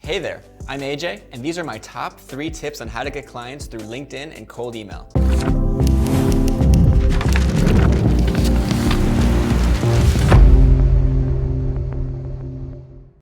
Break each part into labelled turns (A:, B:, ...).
A: Hey there, I'm AJ, and these are my top 3 tips on how to get clients through LinkedIn and cold email.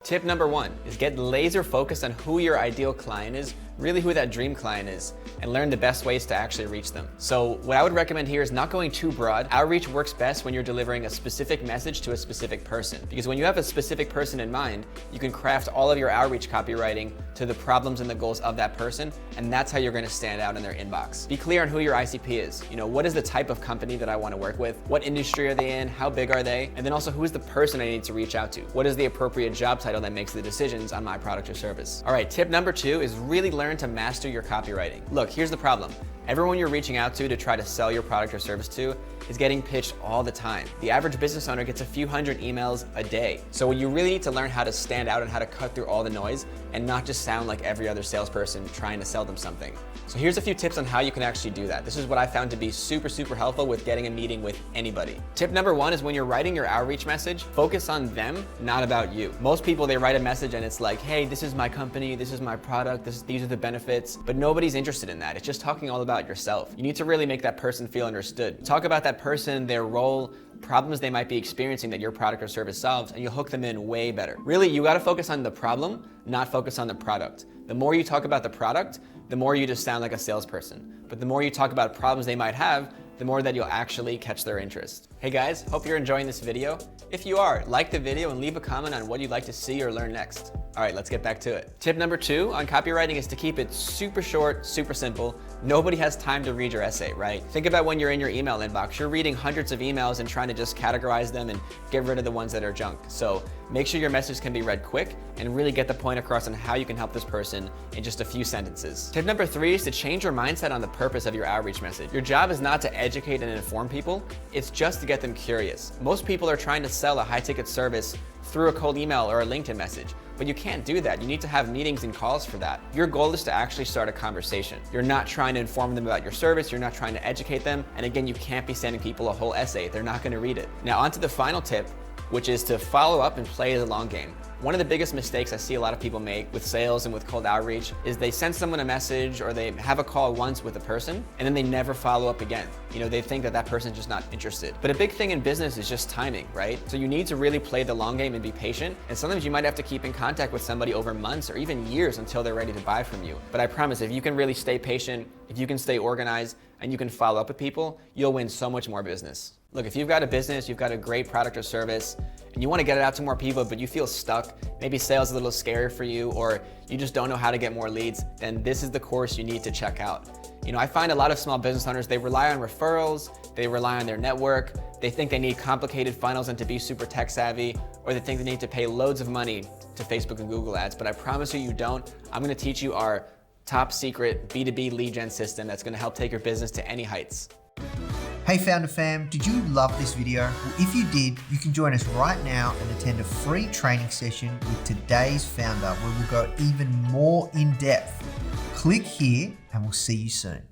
A: Tip number 1 is get laser focused on who your ideal client is, really who that dream client is, and learn the best ways to actually reach them. So what I would recommend here is not going too broad. Outreach works best when you're delivering a specific message to a specific person, because when you have a specific person in mind, you can craft all of your outreach copywriting to the problems and the goals of that person, and that's how you're going to stand out in their inbox. Be clear on who your ICP is. What is the type of company that I want to work with? What industry are they in? How big are they? And then also, who is the person I need to reach out to? What is the appropriate job title that makes the decisions on my product or service? All right, tip number 2 is really learn to master your copywriting. Look, here's the problem. Everyone you're reaching out to try to sell your product or service to is getting pitched all the time. The average business owner gets a few hundred emails a day. So you really need to learn how to stand out and how to cut through all the noise and not just sound like every other salesperson trying to sell them something. So here's a few tips on how you can actually do that. This is what I found to be super helpful with getting a meeting with anybody. Tip number 1 is when you're writing your outreach message, focus on them, not about you. Most people, they write a message and it's like, hey, this is my company, this is my product, these are the benefits, but nobody's interested in that. It's just talking all about yourself. You need to really make that person feel understood. Talk about that person, their role, problems they might be experiencing that your product or service solves, and you'll hook them in way better. Really, you gotta focus on the problem, not focus on the product. The more you talk about the product, the more you just sound like a salesperson. But the more you talk about problems they might have, the more that you'll actually catch their interest. Hey guys, hope you're enjoying this video. If you are, like the video and leave a comment on what you'd like to see or learn next. All right, let's get back to it. Tip number 2 on copywriting is to keep it super short, super simple. Nobody has time to read your essay, right? Think about when you're in your email inbox. You're reading hundreds of emails and trying to just categorize them and get rid of the ones that are junk. So make sure your message can be read quick and really get the point across on how you can help this person in just a few sentences. Tip number 3 is to change your mindset on the purpose of your outreach message. Your job is not to educate and inform people, it's just to get them curious. Most people are trying to sell a high-ticket service through a cold email or a LinkedIn message, but you can't do that. You need to have meetings and calls for that. Your goal is to actually start a conversation. You're not trying to inform them about your service, you're not trying to educate them, and again, you can't be sending people a whole essay. They're not gonna read it. Now, on to the final tip, which is to follow up and play the long game. One of the biggest mistakes I see a lot of people make with sales and with cold outreach is they send someone a message or they have a call once with a person and then they never follow up again. They think that that person's just not interested. But a big thing in business is just timing, right? So you need to really play the long game and be patient. And sometimes you might have to keep in contact with somebody over months or even years until they're ready to buy from you. But I promise, if you can really stay patient, if you can stay organized, and you can follow up with people, you'll win so much more business. Look, if you've got a business, you've got a great product or service, and you want to get it out to more people, but you feel stuck, maybe sales is a little scary for you, or you just don't know how to get more leads, then this is the course you need to check out. I find a lot of small business owners, they rely on referrals, they rely on their network, they think they need complicated funnels and to be super tech savvy, or they think they need to pay loads of money to Facebook and Google ads, but I promise you don't. I'm going to teach you our top secret B2B lead gen system that's going to help take your business to any heights.
B: Hey Foundr fam, did you love this video? Well, if you did, you can join us right now and attend a free training session with today's Foundr where we'll go even more in depth. Click here and we'll see you soon.